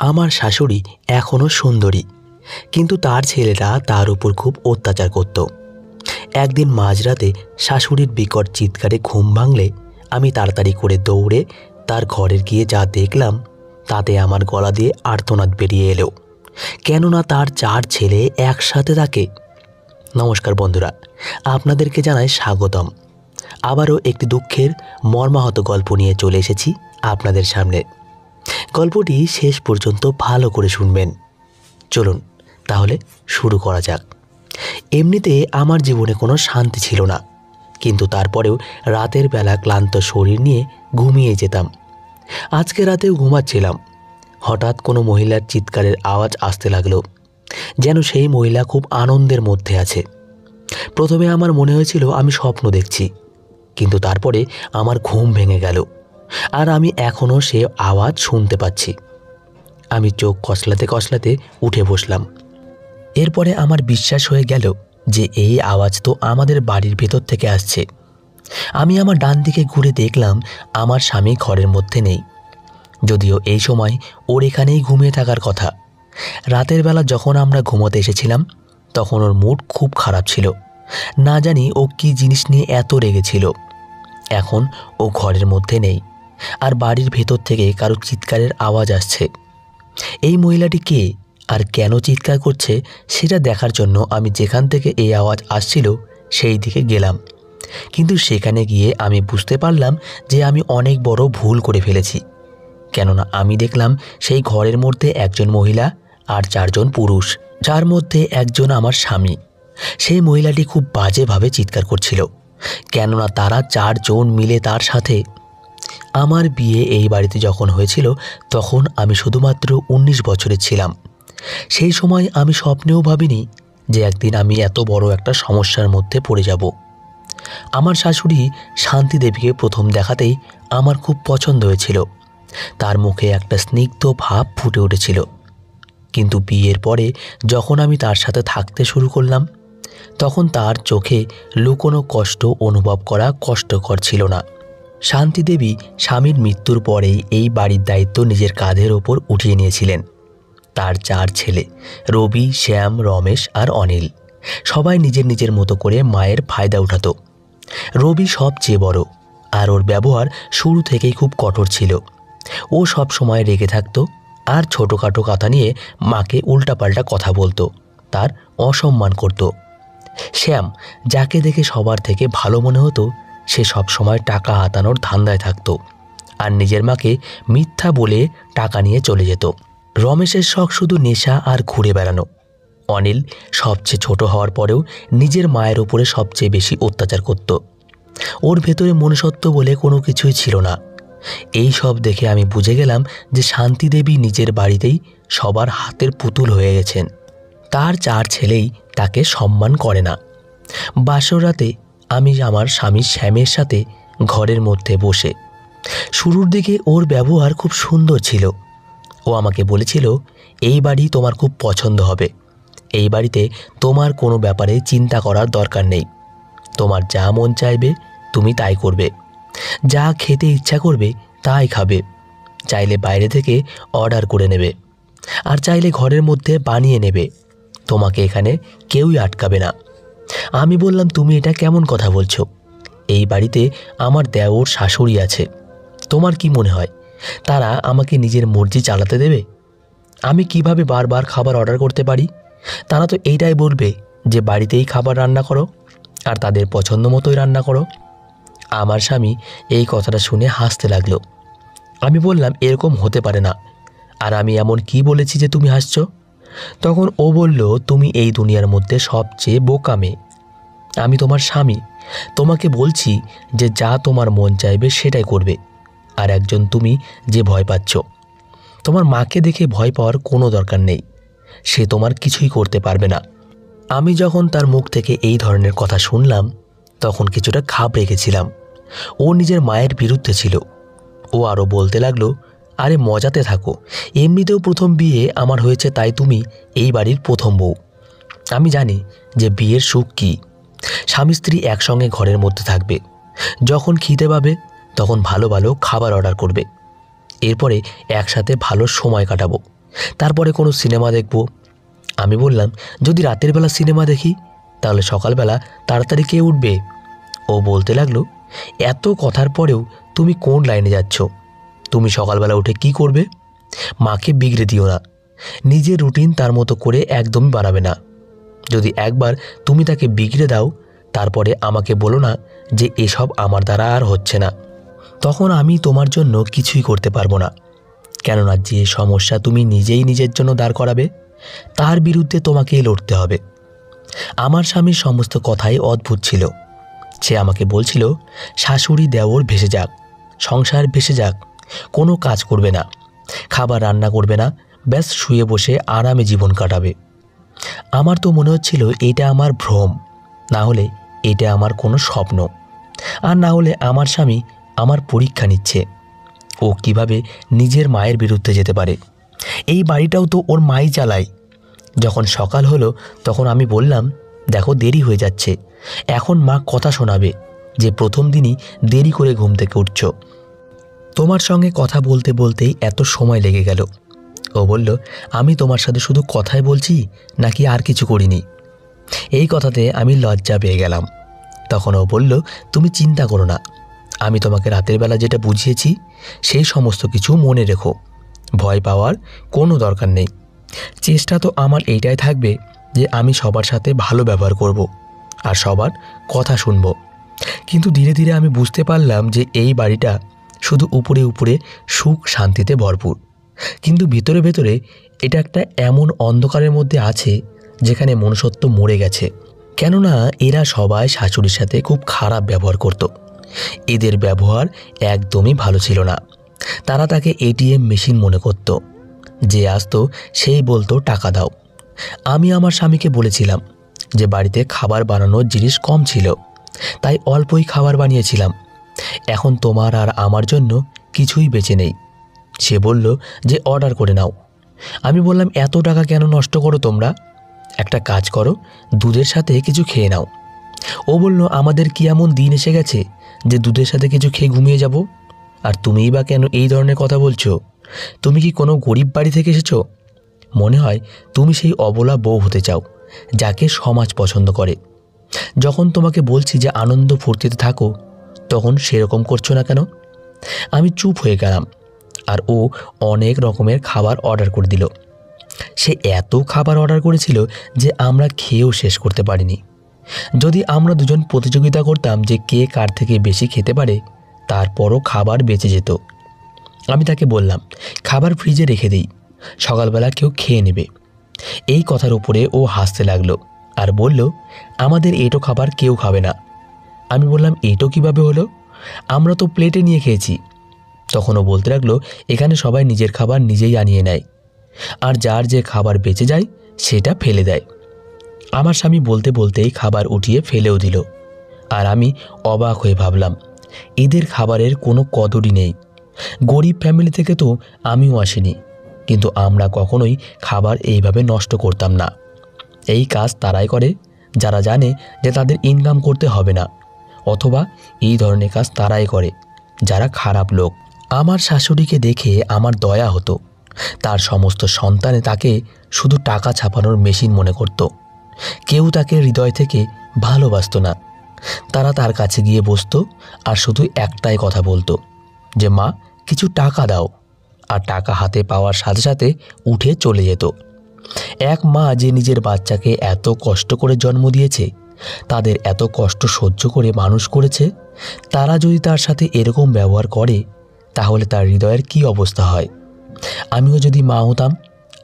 আমার শাশুড়ি এখনও সুন্দরী, কিন্তু তার ছেলেরা তার উপর খুব অত্যাচার করত। একদিন মাঝরাতে শাশুড়ির বিকট চিৎকারে ঘুম ভাঙলে আমি তাড়াতাড়ি করে দৌড়ে তার ঘরে গিয়ে যা দেখলাম তাতে আমার গলা দিয়ে আর্তনাদ বেরিয়ে এলো, কেননা তার 4 ছেলে একসাথে থাকে। নমস্কার বন্ধুরা, আপনাদেরকে জানাই স্বাগতম। আবারও একটি দুঃখের মর্মাহত গল্প নিয়ে চলে এসেছি আপনাদের সামনে। গল্পটি শেষ পর্যন্ত ভালো করে শুনবেন। চলুন তাহলে শুরু করা যাক। এমনিতে আমার জীবনে কোনো শান্তি ছিল না, কিন্তু তারপরেও রাতের বেলা ক্লান্ত শরীর নিয়ে ঘুমিয়ে যেতাম। আজকে রাতেও ঘুমাচ্ছিলাম, হঠাৎ কোনো মহিলার চিৎকারের আওয়াজ আসতে লাগলো, যেন সেই মহিলা খুব আনন্দের মধ্যে আছে। প্রথমে আমার মনে হয়েছিল আমি স্বপ্ন দেখছি, কিন্তু তারপরে আমার ঘুম ভেঙে গেল আর আমি এখনও সে আওয়াজ শুনতে পাচ্ছি। আমি চোখ কসলাতে কসলাতে উঠে বসলাম। এরপরে আমার বিশ্বাস হয়ে গেল যে এই আওয়াজ তো আমাদের বাড়ির ভেতর থেকে আসছে। আমি আমার ডান দিকে ঘুরে দেখলাম আমার স্বামী ঘরের মধ্যে নেই, যদিও এই সময় ওর এখানেই ঘুমিয়ে থাকার কথা। রাতের বেলা যখন আমরা ঘুমোতে এসেছিলাম তখন ওর মুড খুব খারাপ ছিল। না জানি ও কী জিনিস নিয়ে এত রেগেছিল। এখন ও ঘরের মধ্যে নেই, আর বাড়ির ভেতর থেকে কারো চিৎকারের আওয়াজ আসছে। এই মহিলাটি কে আর কেন চিৎকার করছে সেটা দেখার জন্য আমি যেখান থেকে এই আওয়াজ আসছিল সেই দিকে গেলাম। কিন্তু সেখানে গিয়ে আমি বুঝতে পারলাম যে আমি অনেক বড় ভুল করে ফেলেছি, কেননা আমি দেখলাম সেই ঘরের মধ্যে একজন মহিলা আর 4 জন পুরুষ, যার মধ্যে একজন আমার স্বামী। সেই মহিলাটি খুব বাজেভাবে চিৎকার করছিল, কেননা তারা 4 জন মিলে তার সাথে। আমার বিয়ে এই বাড়িতে যখন হয়েছিল তখন আমি শুধুমাত্র 19 বছরের ছিলাম। সেই সময় আমি স্বপ্নেও ভাবিনি যে একদিন আমি এত বড় একটা সমস্যার মধ্যে পড়ে যাব। আমার শাশুড়ি শান্তি দেবীকে প্রথম দেখাতেই আমার খুব পছন্দ হয়েছিল। তার মুখে একটা স্নিগ্ধ ভাব ফুটে উঠেছিল, কিন্তু বিয়ের পরে যখন আমি তার সাথে থাকতে শুরু করলাম তখন তার চোখে লুকোনো কষ্ট অনুভব করা কষ্টকর ছিল না। শান্তি দেবী স্বামীর মৃত্যুর পরেই এই বাড়ির দায়িত্ব নিজের কাঁধের ওপর উঠিয়ে নিয়েছিলেন। তার 4 ছেলে রবি, শ্যাম, রমেশ আর অনিল সবাই নিজের নিজের মতো করে মায়ের ফায়দা উঠাতো। রবি সবচেয়ে বড়, আর ওর ব্যবহার শুরু থেকেই খুব কঠোর ছিল। ও সব সময় রেগে থাকতো আর ছোটোখাটো কথা নিয়ে মাকে উল্টাপাল্টা কথা বলতো, তার অসম্মান করত। শ্যাম, যাকে দেখে সবার থেকে ভালো মনে হতো, সে সব সময় টাকা হাতানোর ধান্দায় থাকতো আর নিজের মাকে মিথ্যা বলে টাকা নিয়ে চলে যেত। রমেশের শখ শুধু নেশা আর ঘুরে বেড়ানো। অনিল সবচেয়ে ছোট হওয়ার পরেও নিজের মায়ের উপরে সবচেয়ে বেশি অত্যাচার করত। ওর ভেতরে মনুষ্যত্ব বলে কোনো কিছুই ছিল না। এই সব দেখে আমি বুঝে গেলাম যে শান্তি দেবী নিজের বাড়িতেই সবার হাতের পুতুল হয়ে গেছেন। তার 4 ছেলেই তাকে সম্মান করে না। বাসর রাতে আমি আমার স্বামী শ্যামের সাথে ঘরের মধ্যে বসে। শুরুর দিকে ওর ব্যবহার খুব সুন্দর ছিল। ও আমাকে বলেছিল, এই বাড়ি তোমার খুব পছন্দ হবে, এই বাড়িতে তোমার কোনো ব্যাপারে চিন্তা করার দরকার নেই, তোমার যা মন চাইবে তুমি তাই করবে, যা খেতে ইচ্ছা করবে তাই খাবে, চাইলে বাইরে থেকে অর্ডার করে নেবে, আর চাইলে ঘরের মধ্যে বানিয়ে নেবে, তোমাকে এখানে কেউই আটকাবে না। আমি বললাম, তুমি এটা কেমন কথা বলছো? এই বাড়িতে আমার দেওর শাশুড়ি আছে, তোমার কি মনে হয় তারা আমাকে নিজের মর্জি চালাতে দেবে? আমি কিভাবে বারবার খাবার অর্ডার করতে পারি? তারা তো এইটাই বলবে যে বাড়িতেই খাবার রান্না করো আর তাদের পছন্দ মতোই রান্না করো। আমার স্বামী এই কথাটা শুনে হাসতে লাগলো। আমি বললাম, এরকম হতে পারে না, আর আমি এমন কি বলেছি যে তুমি হাসছো? তখন ও বলল, তুমি এই দুনিয়ার মধ্যে সবচেয়ে বোকা মেয়ে, আমি তোমার স্বামী, তোমাকে বলছি যে যা তোমার মন চাইবে সেটাই করবে, আর একজন তুমি যে ভয় পাচ্ছ, তোমার মাকে দেখে ভয় পাওয়ার কোনো দরকার নেই, সে তোমার কিছুই করতে পারবে না। আমি যখন তার মুখ থেকে এই ধরনের কথা শুনলাম তখন কিছুটা ঘাবড়ে গেছিলাম। ও নিজের মায়ের বিরুদ্ধে ছিল। ও আরও বলতে লাগলো, আরে মজাতে থাকো, এমনিতেও প্রথম বিয়ে আমার হয়েছে, তাই তুমি এই বাড়ির প্রথম বউ। আমি জানি যে বিয়ের সুখ কী। স্বামী স্ত্রী একসঙ্গে ঘরের মধ্যে থাকবে, যখন খিদে পাবে তখন ভালো ভালো খাবার অর্ডার করবে, এরপরে একসাথে ভালো সময় কাটাবো, তারপরে কোনো সিনেমা দেখব। আমি বললাম, যদি রাতের বেলা সিনেমা দেখি তাহলে সকালবেলা তাড়াতাড়ি কে উঠবে? ও বলতে লাগলো, এত কথার পরেও তুমি কোন লাইনে যাচ্ছ? তুমি সকালবেলা উঠে কি করবে? মাকে বিগড়ে দিও না, নিজের রুটিন তার মতো করে একদমই বানাবে না। যদি একবার তুমি তাকে বিগড়ে দাও তারপরে আমাকে বলো না যে এসব আমার দ্বারা আর হচ্ছে না। তখন আমি তোমার জন্য কিছুই করতে পারবো না, কেননা যে সমস্যা তুমি নিজেই নিজের জন্য দাঁড় করাবে তার বিরুদ্ধে তোমাকেই লড়তে হবে। আমার স্বামীর সমস্ত কথাই অদ্ভুত ছিল। সে আমাকে বলছিল, শাশুড়ি দেওর ভেসে যাক, সংসার ভেসে যাক, কোনো কাজ করবে না, খাবার রান্না করবে না, ব্যাস শুয়ে বসে আরামে জীবন কাটাবে। আমার তো মনে হচ্ছিল এটা আমার ভ্রম, না হলে এটা আমার কোনো স্বপ্ন, আর না হলে আমার স্বামী আমার পরীক্ষা নিচ্ছে। ও কিভাবে নিজের মায়ের বিরুদ্ধে যেতে পারে? এই বাড়িটাও তো ওর মাই চালায়। যখন সকাল হলো তখন আমি বললাম, দেখো দেরি হয়ে যাচ্ছে, এখন মা কথা শোনাবে যে প্রথম দিনই দেরি করে ঘুম থেকে উঠছ। তোমার সঙ্গে কথা বলতে বলতেই এত সময় লেগে গেল। ও বলল, আমি তোমার সাথে শুধু কথাই বলছি নাকি আর কিছু করিনি? এই কথাতে আমি লজ্জা পেয়ে গেলাম। তখন ও বলল, তুমি চিন্তা করো না, আমি তোমাকে রাতের বেলা যেটা বুঝিয়েছি সেই সমস্ত কিছু মনে রেখো, ভয় পাওয়ার কোনো দরকার নেই। চেষ্টা তো আমার এইটাই থাকবে যে আমি সবার সাথে ভালো ব্যবহার করব আর সবার কথা শুনব। কিন্তু ধীরে ধীরে আমি বুঝতে পারলাম যে এই বাড়িটা শুধু উপরে উপরে সুখ শান্তিতে ভরপুর, কিন্তু ভেতরে ভেতরে এটা একটা এমন অন্ধকারের মধ্যে আছে যেখানে মনুষ্যত্ব মরে গেছে। কেননা এরা সবাই শাশুড়ির সাথে খুব খারাপ ব্যবহার করত। এদের ব্যবহার একদমই ভালো ছিল না। তারা তাকে এটিএম মেশিন মনে করত। যে আসতো সেই বলতো টাকা দাও। আমি আমার স্বামীকে বলেছিলাম যে বাড়িতে খাবার বানানোর জিনিস কম ছিল, তাই অল্পই খাবার বানিয়েছিলাম। এখন তোমার আর আমার জন্য কিছুই বেঁচে নেই। সে বলল যে অর্ডার করে নাও। আমি বললাম, এত টাকা কেন নষ্ট করো তোমরা? একটা কাজ করো, দুধের সাথে কিছু খেয়ে নাও। ও বলল, আমাদের কি এমন দিন এসে গেছে যে দুধের সাথে কিছু খেয়ে ঘুমিয়ে যাব? আর তুমিই বা কেন এই ধরনের কথা বলছো? তুমি কি কোনো গরিব বাড়ি থেকে এসেছো? মনে হয় তুমি সেই অবলা বউ হতে চাও যাকে সমাজ পছন্দ করে। যখন তোমাকে বলছি যে আনন্দ ফুর্তিতে থাকো তখন সেরকম করছো না কেন? আমি চুপ হয়ে গেলাম। আর ও অনেক রকমের খাবার অর্ডার করে দিল। সে এত খাবার অর্ডার করেছিল যে আমরা খেয়েও শেষ করতে পারিনি। যদি আমরা দুজন প্রতিযোগিতা করতাম যে কে কার থেকে বেশি খেতে পারে, তারপরও খাবার বেঁচে যেত। আমি তাকে বললাম, খাবার ফ্রিজে রেখে দিই, সকালবেলা কেউ খেয়ে নেবে। এই কথার উপরে ও হাসতে লাগলো আর বলল, আমাদের এটো খাবার কেউ খাবে না। আমি বললাম, এটো কিভাবে হলো? আমরা তো প্লেটে নিয়ে খেয়েছি। তখন ও বলতে লাগলো, এখানে সবাই নিজের খাবার নিজেই আনিয়ে নেয়, আর যার যে খাবার বেঁচে যায় সেটা ফেলে দেয়। আমার স্বামী বলতে বলতেই খাবার উঠিয়ে ফেলেও দিল। আর আমি অবাক হয়ে ভাবলাম, এদের খাবারের কোনো কদরই নেই। গরিব ফ্যামিলি থেকে তো আমিও আসিনি, কিন্তু আমরা কখনোই খাবার এইভাবে নষ্ট করতাম না। এই কাজ তারাই করে যারা জানে যে তাদের ইনকাম করতে হবে না, অথবা এই ধরনের কাজ তারাই করে যারা খারাপ লোক। আমার শাশুড়িকে দেখে আমার দয়া হতো। তার সমস্ত সন্তানে তাকে শুধু টাকা ছাপানোর মেশিন মনে করত। কেউ তাকে হৃদয় থেকে ভালোবাসত না। তারা তার কাছে গিয়ে বসতো আর শুধু একটাই কথা বলতো যে মা কিছু টাকা দাও, আর টাকা হাতে পাওয়ার সাথে সাথে উঠে চলে যেত। এক মা যে নিজের বাচ্চাকে এত কষ্ট করে জন্ম দিয়েছে, তাদের এত কষ্ট সহ্য করে মানুষ করেছে, তারা যদি তার সাথে এরকম ব্যবহার করে তাহলে তার হৃদয়ের কি অবস্থা হয়? আমিও যদি মা হতাম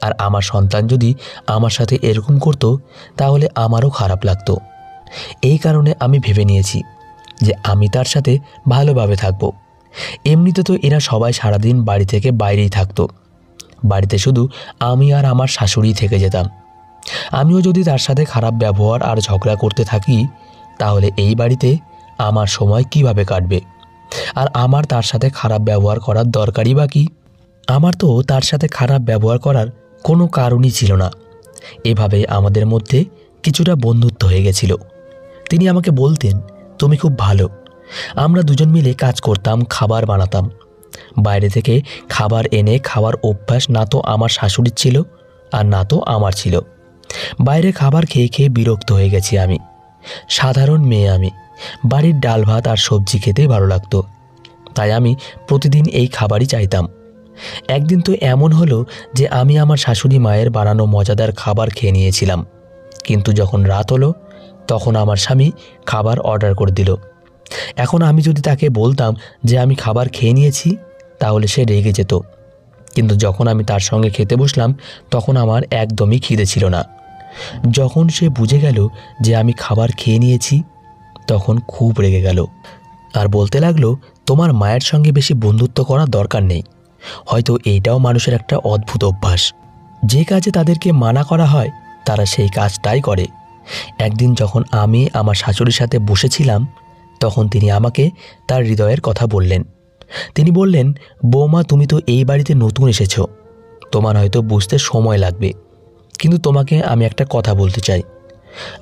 আর আমার সন্তান যদি আমার সাথে এরকম করতো তাহলে আমারও খারাপ লাগতো। এই কারণে আমি ভেবে নিয়েছি যে আমি তার সাথে ভালোভাবে থাকবো। এমনিতে তো এরা সবাই সারাদিন বাড়ি থেকে বাইরেই থাকতো, বাড়িতে শুধু আমি আর আমার শাশুড়ি থেকে যেতাম। আমিও যদি তার সাথে খারাপ ব্যবহার আর ঝগড়া করতে থাকি তাহলে এই বাড়িতে আমার সময় কিভাবে কাটবে? আর আমার তার সাথে খারাপ ব্যবহার করার দরকারই বা কি? আমার তো তার সাথে খারাপ ব্যবহার করার কোনো কারণই ছিল না। এভাবে আমাদের মধ্যে কিছুটা বন্ধুত্ব হয়ে গেছিল। তিনি আমাকে বলতেন, তুমি খুব ভালো। আমরা দুজন মিলে কাজ করতাম, খাবার বানাতাম। বাইরে থেকে খাবার এনে খাওয়ার অভ্যাস না তো আমার শাশুড়ির ছিল আর না তো আমার ছিল। বাইরে খাবার খেয়ে খেয়ে বিরক্ত হয়ে গেছি আমি। সাধারণ মেয়ে আমি, বাড়ির ডাল ভাত আর সবজি খেতেই ভালো লাগতো, তাই আমি প্রতিদিন এই খাবারই চাইতাম। একদিন তো এমন হলো যে আমি আমার শাশুড়ি মায়ের বানানো মজাদার খাবার খেয়ে নিয়েছিলাম, কিন্তু যখন রাত হলো তখন আমার স্বামী খাবার অর্ডার করে দিল। এখন আমি যদি তাকে বলতাম যে আমি খাবার খেয়ে নিয়েছি, তাহলে সে রেগে যেত। কিন্তু যখন আমি তার সঙ্গে খেতে বসলাম তখন আমার একদমই খিদে ছিল না। যখন সে বুঝে গেল যে আমি খাবার খেয়ে নিয়েছি, তখন খুব রেগে গেল আর বলতে লাগলো, তোমার মায়ের সঙ্গে বেশি বন্ধুত্ব করার দরকার নেই। হয়তো এইটাও মানুষের একটা অদ্ভুত অভ্যাস, যে কাজে তাদেরকে মানা করা হয় তারা সেই কাজটাই করে। একদিন যখন আমি আমার শাশুড়ির সাথে বসেছিলাম, তখন তিনি আমাকে তার হৃদয়ের কথা বললেন। তিনি বললেন, বৌমা, তুমি তো এই বাড়িতে নতুন এসেছো, তোমার হয়তো বুঝতে সময় লাগবে, কিন্তু তোমাকে আমি একটা কথা বলতে চাই।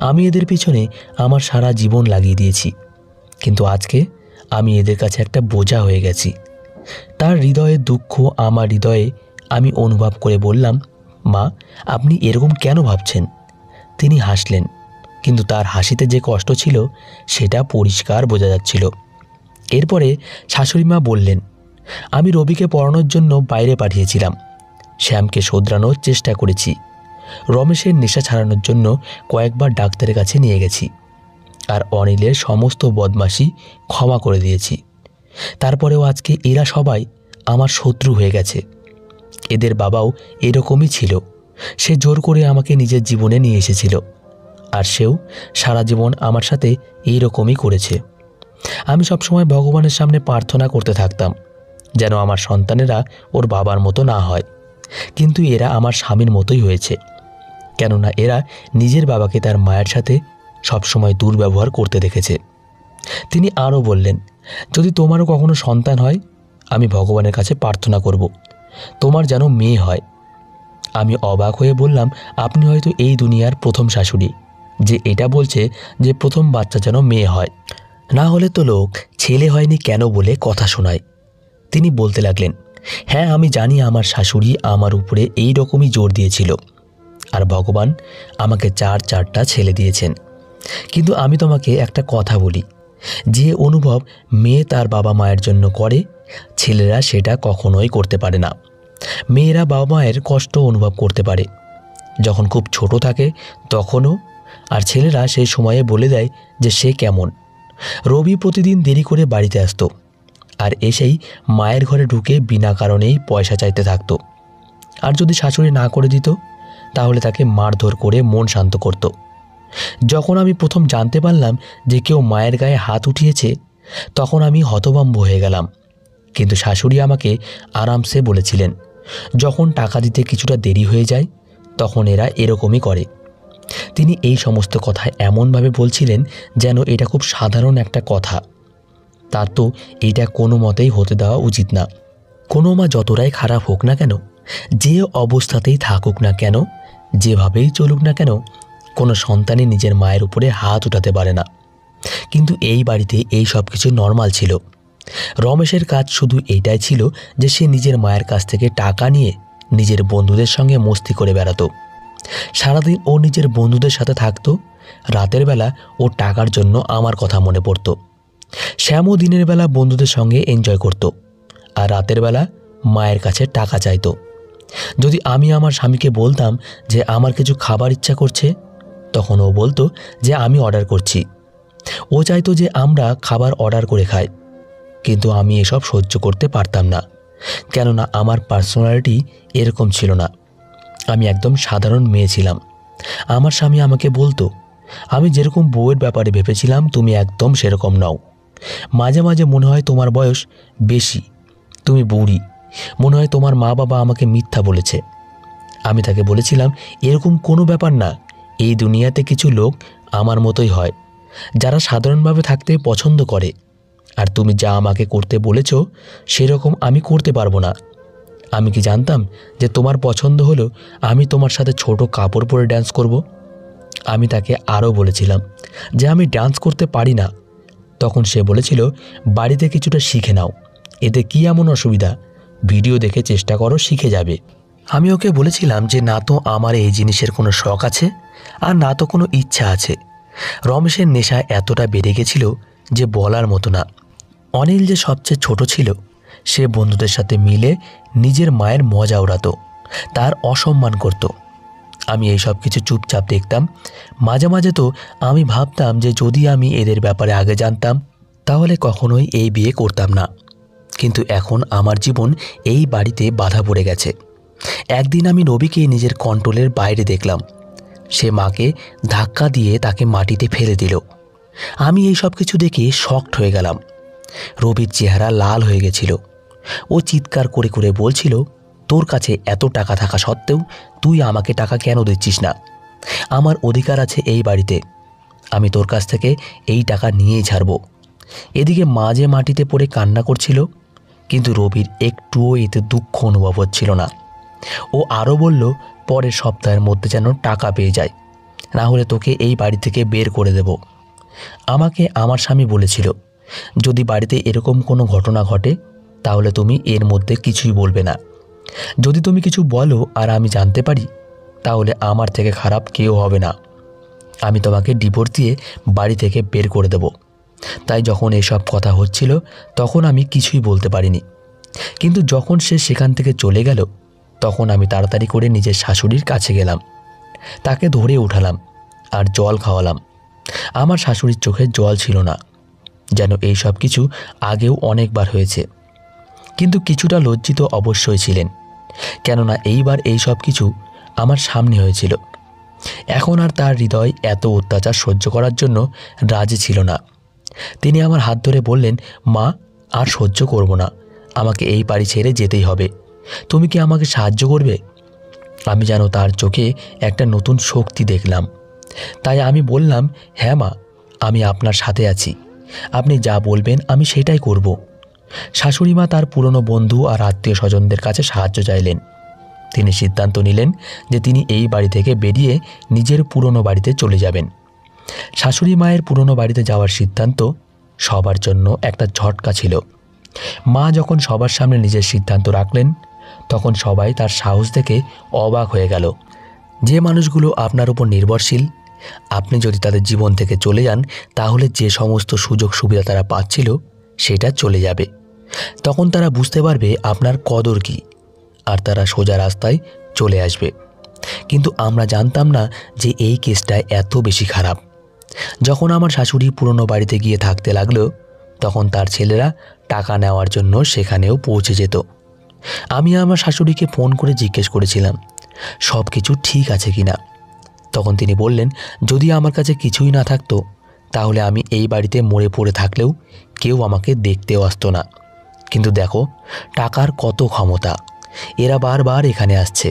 আমি এদের পিছনে আমার সারা জীবন লাগিয়ে দিয়েছি, কিন্তু আজকে আমি এদের কাছে একটা বোঝা হয়ে গেছি। তার হৃদয়ের দুঃখ আমার হৃদয়ে আমি অনুভব করে বললাম, মা, আপনি এরকম কেন ভাবছেন? তিনি হাসলেন, কিন্তু তার হাসিতে যে কষ্ট ছিল সেটা পরিষ্কার বোঝা যাচ্ছিল। এরপরে শাশুড়ি মা বললেন, আমি রবিকে পড়ানোর জন্য বাইরে পাঠিয়েছিলাম, শ্যামকে শোধরানোর চেষ্টা করেছি, রমেশের নেশা ছাড়ানোর জন্য কয়েকবার ডাক্তারের কাছে নিয়ে গেছি, আর অনিলের সমস্ত বদমাশি ক্ষমা করে দিয়েছি। তারপরেও আজকে এরা সবাই আমার শত্রু হয়ে গেছে। এদের বাবাও এরকমই ছিল, সে জোর করে আমাকে নিজের জীবনে নিয়ে এসেছিল, আর সেও সারা জীবন আমার সাথে এইরকমই করেছে। আমি সবসময় ভগবানের সামনে প্রার্থনা করতে থাকতাম যেন আমার সন্তানেরা ওর বাবার মতো না হয়, কিন্তু এরা আমার স্বামীর মতোই হয়েছে, কেননা এরা নিজের বাবাকে তার মায়ের সাথে সবসময় দুর্ব্যবহার করতে দেখেছে। তিনি আরও বললেন, যদি তোমারও কখনো সন্তান হয়, আমি ভগবানের কাছে প্রার্থনা করব তোমার যেন মেয়ে হয়। আমি অবাক হয়ে বললাম, আপনি হয়তো এই দুনিয়ার প্রথম শাশুড়ি যে এটা বলছে যে প্রথম বাচ্চা যেন মেয়ে হয়, না হলে তো লোক ছেলে হয়নি কেন বলে কথা শোনায়। তিনি বলতে লাগলেন, হ্যাঁ, আমি জানি আমার শাশুড়ি আমার উপরে এই রকমই জোর দিয়েছিল, আর ভগবান আমাকে চারটা ছেলে দিয়েছেন। কিন্তু আমি তোমাকে একটা কথা বলি, যে অনুভব মেয়ে তার বাবা মায়ের জন্য করে, ছেলেরা সেটা কখনোই করতে পারে না। মেয়েরা বাবা মায়ের কষ্ট অনুভব করতে পারে যখন খুব ছোট থাকে তখনও, আর ছেলেরা সেই সময়ে বলে দেয় যে সে কেমন। রবি প্রতিদিন দেরি করে বাড়িতে আসতো, আর এসেই মায়ের ঘরে ঢুকে বিনা কারণেই পয়সা চাইতে থাকতো, আর যদি শাশুড়ি না করে দিত তাহলে তাকে মারধর করে মন শান্ত করত। যখন আমি প্রথম জানতে পারলাম যে কেউ মায়ের গায়ে হাত উঠিয়েছে, তখন আমি হতভম্ব হয়ে গেলাম। কিন্তু শাশুড়ি আমাকে আরামসে বলেছিলেন, যখন টাকা দিতে কিছুটা দেরি হয়ে যায় তখন এরা এরকমই করে। তিনি এই সমস্ত কথা এমনভাবে বলছিলেন যেন এটা খুব সাধারণ একটা কথা। তার তো এটা কোনো মতেই হতে দেওয়া উচিত না। কোনো মা যতটাই খারাপ হোক না কেন, যে অবস্থাতেই থাকুক না কেন, যেভাবেই চলুক না কেন, কোনো সন্তানই নিজের মায়ের উপরে হাত উঠাতে পারে না। কিন্তু এই বাড়িতে এই সব কিছু নর্মাল ছিল। রমেশের কাজ শুধু এইটাই ছিল যে সে নিজের মায়ের কাছ থেকে টাকা নিয়ে নিজের বন্ধুদের সঙ্গে মস্তি করে বেড়াতো। সারাদিন ও নিজের বন্ধুদের সাথে থাকতো, রাতের বেলা ও টাকার জন্য আমার কথা মনে পড়তো। শ্যামও দিনের বেলা বন্ধুদের সঙ্গে এনজয় করত, আর রাতের বেলা মায়ের কাছে টাকা চাইতো। যদি আমি আমার স্বামীকে বলতাম যে আমার কিছু খাবার ইচ্ছা করছে, তখন ও বলতো যে আমি অর্ডার করছি। ও চাইতো যে আমরা খাবার অর্ডার করে খাই, কিন্তু আমি এসব সহ্য করতে পারতাম না, কেননা আমার পার্সোনালিটি এরকম ছিল না। আমি একদম সাধারণ মেয়ে ছিলাম। আমার স্বামী আমাকে বলতো, আমি যেরকম বউয়ের ব্যাপারে ভেবেছিলাম তুমি একদম সেরকম নও। মাঝে মাঝে মনে হয় তোমার বয়স বেশি, তুমি বুড়ি, মনে হয় তোমার মা বাবা আমাকে মিথ্যা বলেছে। আমি তাকে বলেছিলাম, এরকম কোনো ব্যাপার না, এই দুনিয়াতে কিছু লোক আমার মতোই হয়, যারা সাধারণভাবে থাকতে পছন্দ করে, আর তুমি যা আমাকে করতে বলেছ সেরকম আমি করতে পারবো না। আমি কি জানতাম যে তোমার পছন্দ হলো আমি তোমার সাথে ছোট কাপড় পরে ড্যান্স করব? আমি তাকে আরও বলেছিলাম যে আমি ডান্স করতে পারি না। তখন সে বলেছিল, বাড়িতে কিছুটা শিখে নাও, এতে কি এমন অসুবিধা? ভিডিও দেখে চেষ্টা করো, শিখে যাবে। আমি ওকে বলেছিলাম যে না তো আমার এই জিনিসের কোনো শখ আছে আর না তো কোনো ইচ্ছা আছে। রমেশের নেশা এতটা বেড়ে গেছিল যে বলার মতো না। অনিল যে সবচেয়ে ছোট ছিল, সে বন্ধুদের সাথে মিলে নিজের মায়ের মজা ওড়াতো, তার অসম্মান করত। আমি এই সব কিছু চুপচাপ দেখতাম। মাঝে মাঝে তো আমি ভাবতাম যে যদি আমি এদের ব্যাপারে আগে জানতাম তাহলে কখনোই এই বিয়ে করতাম না। কিন্তু এখন আমার জীবন এই বাড়িতে বাধা পড়ে গেছে। একদিন আমি রবিকে নিজের কন্ট্রোলের বাইরে দেখলাম। সে মাকে ধাক্কা দিয়ে তাকে মাটিতে ফেলে দিল। আমি এই সব কিছু দেখে শকড হয়ে গেলাম। রবির চেহারা লাল হয়ে গেছিল। ও চিৎকার করে করে বলছিল, তোর কাছে এত টাকা থাকা সত্ত্বেও তুই আমাকে টাকা কেন দিচ্ছিস না? আমার অধিকার আছে এই বাড়িতে, আমি তোর কাছ থেকে এই টাকা নিয়েই ছাড়ব। এদিকে মা যে মাটিতে পড়ে কান্না করছিল, কিন্তু রবির একটুও এতে দুঃখ অনুভব হচ্ছিল না। ও আরও বলল, পরের সপ্তাহের মধ্যে যেন টাকা পেয়ে যায়, না হলে তোকে এই বাড়ি থেকে বের করে দেব। আমাকে আমার স্বামী বলেছিল, যদি বাড়িতে এরকম কোনো ঘটনা ঘটে তাহলে তুমি এর মধ্যে কিছুই বলবে না। যদি তুমি কিছু বলো আর আমি জানতে পারি তাহলে আমার থেকে খারাপ কেউ হবে না। আমি তোমাকে ডিভোর্স দিয়ে বাড়ি থেকে বের করে দেব। তাই যখন এসব কথা হচ্ছিল তখন আমি কিছুই বলতে পারিনি। কিন্তু যখন সে সেখান থেকে চলে গেল তখন আমি তাড়াতাড়ি করে নিজের শাশুড়ির কাছে গেলাম। তাকে ধরে উঠালাম আর জল খাওয়ালাম। আমার শাশুড়ির চোখে জল ছিল না, যেন এই সব কিছু আগেও অনেকবার হয়েছে। কিন্তু কিছুটা লজ্জিত অবশ্যই ছিলেন, কেননা এইবার এই সব কিছু আমার সামনে হয়েছিল। এখন আর তার হৃদয় এত অত্যাচার সহ্য করার জন্য রাজি ছিল না। তিনি আমার হাত ধরে বললেন, মা, আর সহ্য করব না, আমাকে এই বাড়ি ছেড়ে যেতেই হবে। তুমি কি আমাকে সাহায্য করবে? আমি যেন তার চোখে একটা নতুন শক্তি দেখলাম। তাই আমি বললাম, হ্যাঁ মা, আমি আপনার সাথে আছি, আপনি যা বলবেন আমি সেটাই করব। শাশুড়ি মা তার পুরনো বন্ধু আর আত্মীয় স্বজনদের কাছে সাহায্য চাইলেন। তিনি সিদ্ধান্ত নিলেন যে তিনি এই বাড়ি থেকে বেরিয়ে নিজের পুরনো বাড়িতে চলে যাবেন। শাশুড়ি মায়ের পুরনো বাড়িতে যাওয়ার সিদ্ধান্ত সবার জন্য একটা ঝটকা ছিল। মা যখন সবার সামনে নিজের সিদ্ধান্ত রাখলেন তখন সবাই তার সাহস দেখে অবাক হয়ে গেল। যে মানুষগুলো আপনার উপর নির্ভরশীল, আপনি যদি তাদের জীবন থেকে চলে যান তাহলে যে সমস্ত সুযোগ সুবিধা তারা পাচ্ছিল সেটা চলে যাবে। তখন তারা বুঝতে পারবে আপনার কদর কী, আর তারা সোজা রাস্তায় চলে আসবে। কিন্তু আমরা জানতাম না যে এই কেসটা এত বেশি খারাপ। যখন আমার শাশুড়ি পুরনো বাড়িতে গিয়ে থাকতে লাগলো তখন তার ছেলেরা টাকা নেওয়ার জন্য সেখানেও পৌঁছে যেত। আমি আমার শাশুড়িকে ফোন করে জিজ্ঞেস করেছিলাম সব কিছু ঠিক আছে কিনা। তখন তিনি বললেন, যদি আমার কাছে কিছুই না থাকতো তাহলে আমি এই বাড়িতে মরে পড়ে থাকলেও কেউ আমাকে দেখতেও আসতো না। কিন্তু দেখো টাকার কত ক্ষমতা, এরা বারবার এখানে আসছে।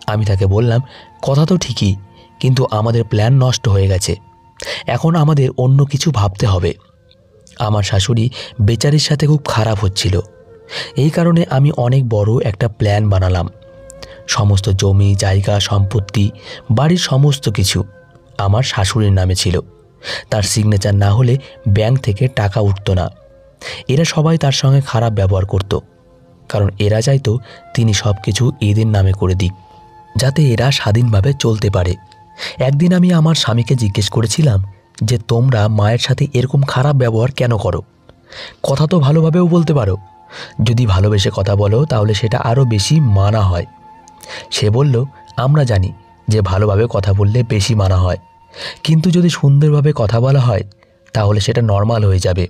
আমি তাকে বললাম, কথা তো ঠিকই, কিন্তু আমাদের প্ল্যান নষ্ট হয়ে গেছে, এখন আমাদের অন্য কিছু ভাবতে হবে। আমার শাশুড়ি বেচারির সাথে খুব খারাপ হচ্ছিল। এই কারণে আমি অনেক বড় একটা প্ল্যান বানালাম। সমস্ত জমি জায়গা সম্পত্তি বাড়ির সমস্ত কিছু আমার শাশুড়ির নামে ছিল। তার সিগনেচার না হলে ব্যাংক থেকে টাকা উঠতো না। এরা সবাই তার সঙ্গে খারাপ ব্যবহার করত, কারণ এরা চাইতো তিনি সব কিছু এদের নামে করে দিক, যাতে এরা স্বাধীনভাবে চলতে পারে। একদিন আমি আমার স্বামীকে জিজ্ঞেস করেছিলাম যে তোমরা মায়ের সাথে এরকম খারাপ ব্যবহার কেন করো? কথা তো ভালোভাবেও বলতে পারো, যদি ভালোবেসে কথা বলো তাহলে সেটা আরও বেশি মানা হয়। সে বলল, আমরা জানি যে ভালোভাবে কথা বললে বেশি মানা হয়, কিন্তু যদি সুন্দরভাবে কথা বলা হয় তাহলে সেটা নর্মাল হয়ে যাবে।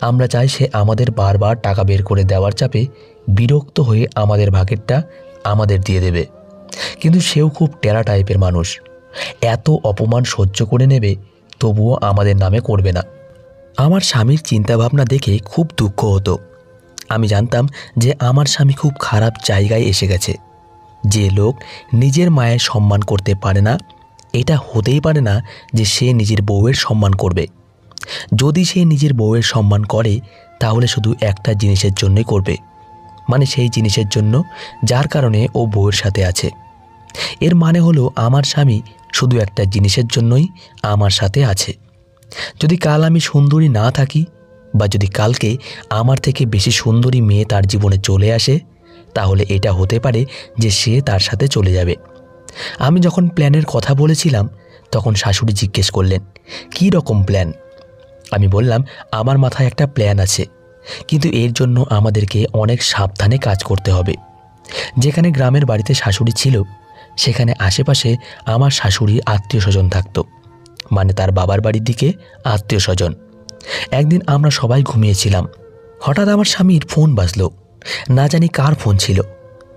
আমরা চাই সে আমাদের বারবার টাকা বের করে দেওয়ার চাপে বিরক্ত হয়ে আমাদের ভাগেরটা আমাদের দিয়ে দেবে। কিন্তু সেও খুব টেরা টাইপের মানুষ, এত অপমান সহ্য করে নেবে তবুও আমাদের নামে করবে না। আমার স্বামীর চিন্তাভাবনা দেখে খুব দুঃখ হতো। আমি জানতাম যে আমার স্বামী খুব খারাপ জায়গায় এসে গেছে। যে লোক নিজের মায়ের সম্মান করতে পারে না, এটা হতেই পারে না যে সে নিজের বউয়ের সম্মান করবে। যদি সে নিজের বউয়ের সম্মান করে তাহলে শুধু একটা জিনিসের জন্যই করবে, মানে সেই জিনিসের জন্য যার কারণে ও বউয়ের সাথে আছে। এর মানে হলো আমার স্বামী শুধু একটা জিনিসের জন্যই আমার সাথে আছে। যদি কাল আমি সুন্দরী না থাকি, বা যদি কালকে আমার থেকে বেশি সুন্দরী মেয়ে তার জীবনে চলে আসে, তাহলে এটা হতে পারে যে সে তার সাথে চলে যাবে। আমি যখন প্ল্যানের কথা বলেছিলাম তখন শাশুড়ি জিজ্ঞেস করলেন, কী রকম প্ল্যান? আমি বললাম, আমার মাথায় একটা প্ল্যান আছে, কিন্তু এর জন্য আমাদেরকে অনেক সাবধানে কাজ করতে হবে। যেখানে গ্রামের বাড়িতে শাশুড়ি ছিল সেখানে আশেপাশে আমার শাশুড়ির আত্মীয় স্বজন থাকতো, মানে তার বাবার বাড়ির দিকে আত্মীয় স্বজন। একদিন আমরা সবাই ঘুমিয়েছিলাম, হঠাৎ আমার স্বামীর ফোন বাজলো। না জানি কার ফোন ছিল,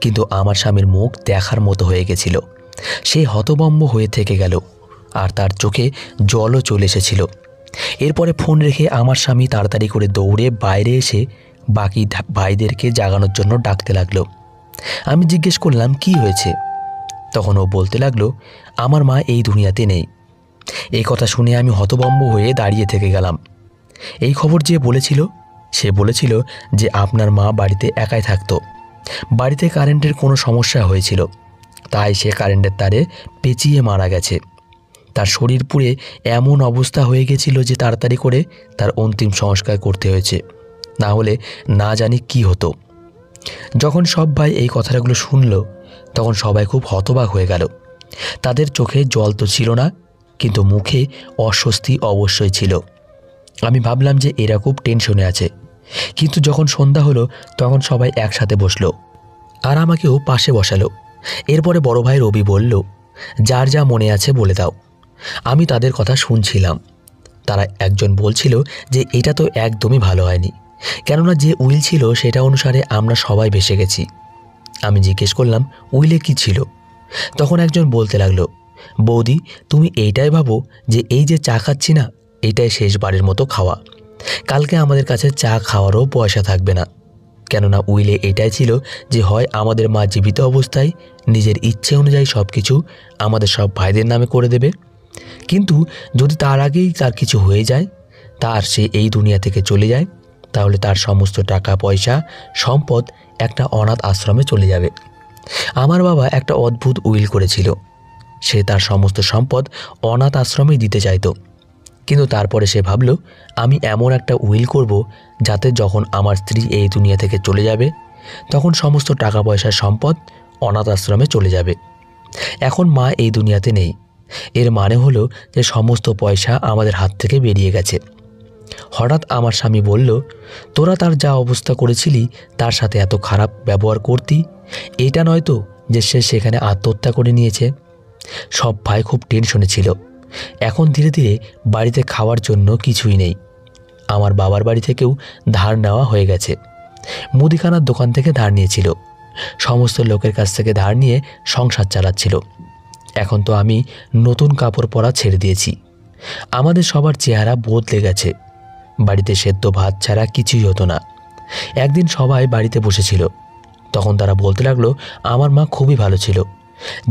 কিন্তু আমার স্বামীর মুখ দেখার মতো হয়ে গেছিল। সে হতভম্ব হয়ে থেকে গেল, আর তার চোখে জলও চলে এসেছিল। এরপরে ফোন রেখে আমার স্বামী তাড়াতাড়ি করে দৌড়ে বাইরে এসে বাকি ভাইদেরকে জাগানোর জন্য ডাকতে লাগলো। আমি জিজ্ঞেস করলাম, কি হয়েছে? তখন ও বলতে লাগলো, আমার মা এই দুনিয়াতে নেই। এই কথা শুনে আমি হতভম্ব হয়ে দাঁড়িয়ে থেকে গেলাম। এই খবর যে বলেছিল সে বলেছিল যে আপনার মা বাড়িতে একাই থাকতো। বাড়িতে কারেন্টের কোনো সমস্যা হয়েছিল, তাই সে কারেন্টের তারে পেঁচিয়ে মারা গেছে। তার শরীর পুড়ে এমন অবস্থা হয়ে গেছিল যে তাড়াতাড়ি করে তার অন্তিম সংস্কার করতে হয়েছে, না হলে না জানি কি হতো। যখন সব ভাই এই কথাগুলো শুনল তখন সবাই খুব হতবাক হয়ে গেল। তাদের চোখে জল তো ছিল না, কিন্তু মুখে অস্বস্তি অবশ্যই ছিল। আমি ভাবলাম যে এরা খুব টেনশনে আছে। কিন্তু যখন সন্ধ্যা হলো তখন সবাই একসাথে বসলো আর আমাকেও পাশে বসালো। এরপরে বড় ভাই রবি বলল, যার যা মনে আছে বলে দাও। আমি তাদের কথা শুনছিলাম। তারা একজন বলছিল যে এটা তো একদমই ভালো হয়নি, কেননা যে উইল ছিল সেটা অনুসারে আমরা সবাই ভেসে গেছি। আমি জিজ্ঞেস করলাম, উইলে কি ছিল? তখন একজন বলতে লাগলো, বৌদি তুমি এইটাই ভাবো যে এই যে চা খাচ্ছি না, এটাই শেষবারের মতো খাওয়া। কালকে আমাদের কাছে চা খাওয়ারও পয়সা থাকবে না, কেননা উইলে এটাই ছিল যে হয় আমাদের মা জীবিত অবস্থায় নিজের ইচ্ছে অনুযায়ী সব কিছু আমাদের সব ভাইদের নামে করে দেবে, কিন্তু যদি তার আগেই তার কিছু হয়ে যায়, তার সে এই দুনিয়া থেকে চলে যায়, তাহলে তার সমস্ত টাকা পয়সা সম্পদ একটা অনাথ আশ্রমে চলে যাবে। আমার বাবা একটা অদ্ভুত উইল করেছিল। সে তার সমস্ত সম্পদ অনাথ আশ্রমেই দিতে চাইতো, কিন্তু তারপরে সে ভাবল আমি এমন একটা উইল করব যাতে যখন আমার স্ত্রী এই দুনিয়া থেকে চলে যাবে তখন সমস্ত টাকা পয়সার সম্পদ অনাথ আশ্রমে চলে যাবে। এখন মা এই দুনিয়াতে নেই, এর মানে হলো যে সমস্ত পয়সা আমাদের হাত থেকে বেরিয়ে গেছে। হঠাৎ আমার স্বামী বলল, তোরা তার যা অবস্থা করেছিলি তার সাথে এত খারাপ ব্যবহার করতি, এটা নয় তো যে সে সেখানে আত্মহত্যা করে নিয়েছে। সব ভাই খুব টেনশনে ছিল। এখন ধীরে ধীরে বাড়িতে খাওয়ার জন্য কিছুই নেই। আমার বাবার বাড়ি থেকেও ধার নেওয়া হয়ে গেছে। মুদিখানার দোকান থেকে ধার নিয়েছিল, সমস্ত লোকের কাছ থেকে ধার নিয়ে সংসার চালাচ্ছিল। এখন তো আমি নতুন কাপড় পরা ছেড়ে দিয়েছি। আমাদের সবার চেহারা বদলে গেছে। বাড়িতে সেদ্ধ ভাত ছাড়া কিছুই হতো না। একদিন সবাই বাড়িতে বসেছিল, তখন তারা বলতে লাগলো আমার মা খুবই ভালো ছিল,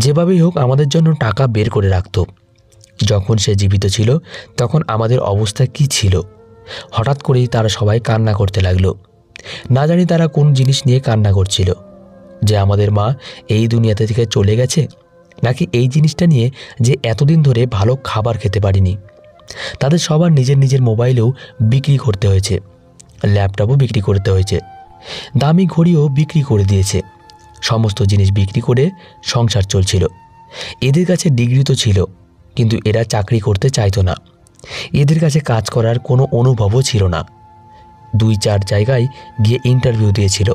যেভাবেই হোক আমাদের জন্য টাকা বের করে রাখতো। যখন সে জীবিত ছিল তখন আমাদের অবস্থা কি ছিল। হঠাৎ করেই তারা সবাই কান্না করতে লাগলো। না জানি তারা কোন জিনিস নিয়ে কান্না করছিল, যে আমাদের মা এই দুনিয়াতে থেকে চলে গেছে, নাকি এই জিনিসটা নিয়ে যে এতদিন ধরে ভালো খাবার খেতে পারিনি। তাদের সবার নিজের নিজের মোবাইলেও বিক্রি করতে হয়েছে, ল্যাপটপও বিক্রি করতে হয়েছে, দামি ঘড়িও বিক্রি করে দিয়েছে। সমস্ত জিনিস বিক্রি করে সংসার চলছিল। এদের কাছে ডিগ্রি তো ছিল, কিন্তু এরা চাকরি করতে চাইতো না। এদের কাছে কাজ করার কোনো অনুভবও ছিল না। 2-4 জায়গায় গিয়ে ইন্টারভিউ দিয়েছিল,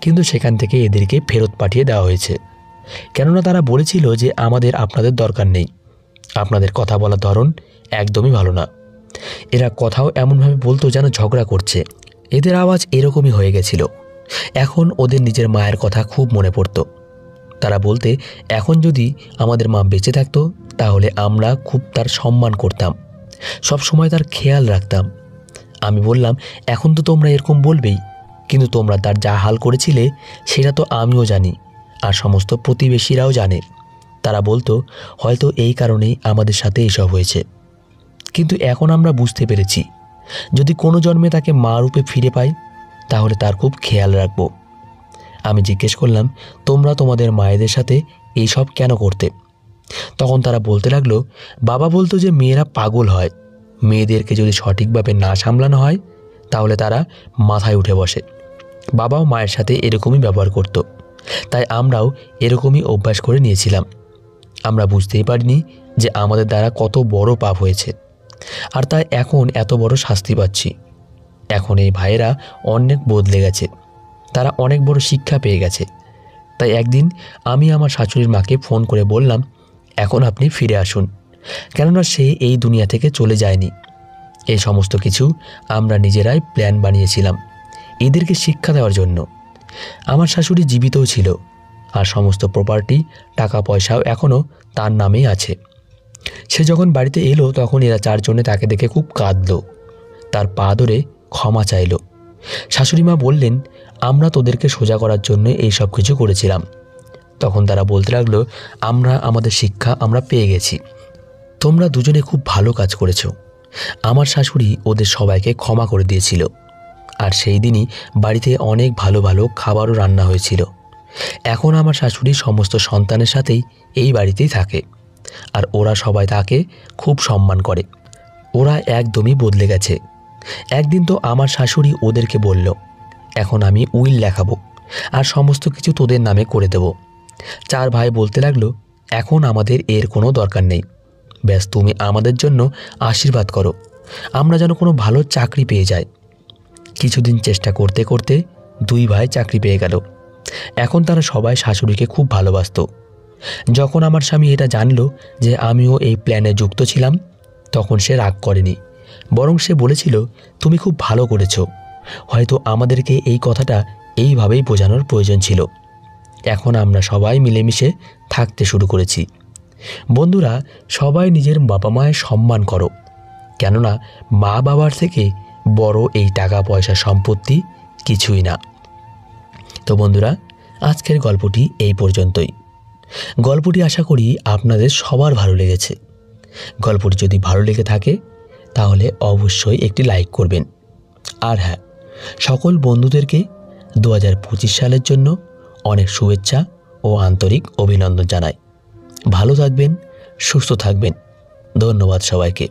কিন্তু সেখান থেকে এদেরকে ফেরত পাঠিয়ে দেওয়া হয়েছে, কেননা তারা বলেছিল যে আমাদের আপনাদের দরকার নেই, আপনাদের কথা বলার ধরন একদমই ভালো না। এরা কথাও এমনভাবে বলতো যেন ঝগড়া করছে। এদের আওয়াজ এরকমই হয়ে গেছিল। এখন ওদের নিজের মায়ের কথা খুব মনে পড়তো। তারা বলতে, এখন যদি আমাদের মা বেঁচে থাকতো তাহলে আমরা খুব তার সম্মান করতাম, সব সময় তার খেয়াল রাখতাম। আমি বললাম, এখন তো তোমরা এরকম বলবেই, কিন্তু তোমরা তার যা হাল করেছিলে সেটা তো আমিও জানি, আর সমস্ত প্রতিবেশীরাও জানে। তারা বলতো হয়তো এই কারণেই আমাদের সাথে এসব হয়েছে, কিন্তু এখন আমরা বুঝতে পেরেছি যদি কোনো জন্মে তাকে মা রূপে ফিরে পাই তাহলে তার খুব খেয়াল রাখবো। আমি জিজ্ঞেস করলাম, তোমরা তোমাদের মায়েদের সাথে এইসব কেন করতে? তখন তারা বলতে লাগলো, বাবা বলতো যে মেয়েরা পাগল হয়, মেয়েদেরকে যদি সঠিকভাবে না সামলানো হয় তাহলে তারা মাথায় উঠে বসে। বাবাও মায়ের সাথে এরকমই ব্যবহার করত, তাই আমরাও এরকমই অভ্যাস করে নিয়েছিলাম। আমরা বুঝতেই পারিনি যে আমাদের দ্বারা কত বড় পাপ হয়েছে, আর তাই এখন এত বড় শাস্তি পাচ্ছি। এখন এই ভাইয়েরা অনেক বদলে গেছে, তারা অনেক বড় শিক্ষা পেয়ে গেছে। তাই একদিন আমি আমার শাশুড়ির মাকে ফোন করে বললাম, এখন আপনি ফিরে আসুন, কেননা সে এই দুনিয়া থেকে চলে যায়নি। এই সমস্ত কিছু আমরা নিজেরাই প্ল্যান বানিয়েছিলাম এদেরকে শিক্ষা দেওয়ার জন্য। আমার শাশুড়ি জীবিতও ছিল, আর সমস্ত প্রপার্টি, টাকা পয়সাও এখনও তার নামেই আছে। সে যখন বাড়িতে এলো তখন এরা চারজনে তাকে দেখে খুব কাঁদল, তার পা ধরে ক্ষমা চাইল। শাশুড়িমা বললেন, আমরা তোদেরকে সোজা করার জন্য এই সব কিছু করেছিলাম। তখন তারা বলতে লাগলো, আমাদের শিক্ষা আমরা পেয়ে গেছি, তোমরা দুজনে খুব ভালো কাজ করেছ। আমার শাশুড়ি ওদের সবাইকে ক্ষমা করে দিয়েছিল, আর সেই দিনই বাড়িতে অনেক ভালো ভালো খাবারও রান্না হয়েছিল। এখন আমার শাশুড়ি সমস্ত সন্তানের সাথেই এই বাড়িতেই থাকে, আর ওরা সবাই তাকে খুব সম্মান করে। ওরা একদমই বদলে গেছে। একদিন তো আমার শাশুড়ি ওদেরকে বলল, এখন আমি উইল লেখাবো আর সমস্ত কিছু তোদের নামে করে দেব। চার ভাই বলতে লাগলো, এখন আমাদের এর কোনো দরকার নেই, ব্যাস তুমি আমাদের জন্য আশীর্বাদ করো, আমরা যেন কোনো ভালো চাকরি পেয়ে যাই। কিছুদিন চেষ্টা করতে করতে দুই ভাই চাকরি পেয়ে গেল। এখন তারা সবাই শাশুড়িকে খুব ভালোবাসত। যখন আমার স্বামী এটা জানলো যে আমিও এই প্ল্যানে যুক্ত ছিলাম, তখন সে রাগ করেনি, বরং সে বলেছিল, তুমি খুব ভালো করেছো, হয়তো আমাদেরকে এই কথাটা এইভাবেই বোঝানোর প্রয়োজন ছিল। এখন আমরা সবাই মিলেমিশে থাকতে শুরু করেছি। বন্ধুরা, সবাই নিজের বাবা মায়ের সম্মান করো, কেননা মা বাবার থেকে বড় এই টাকা পয়সা সম্পত্তি কিছুই না। তো বন্ধুরা, আজকের গল্পটি এই পর্যন্তই। গল্পটি আশা করি আপনাদের সবার ভালো লেগেছে। গল্পটি যদি ভালো লেগে থাকে তাহলে অবশ্যই একটি লাইক করবেন। আর হ্যাঁ, সকল বন্ধুদেরকে 2025 সালের জন্য অনেক শুভেচ্ছা ও আন্তরিক অভিনন্দন জানাই। ভালো থাকবেন, সুস্থ থাকবেন। ধন্যবাদ সবাইকে।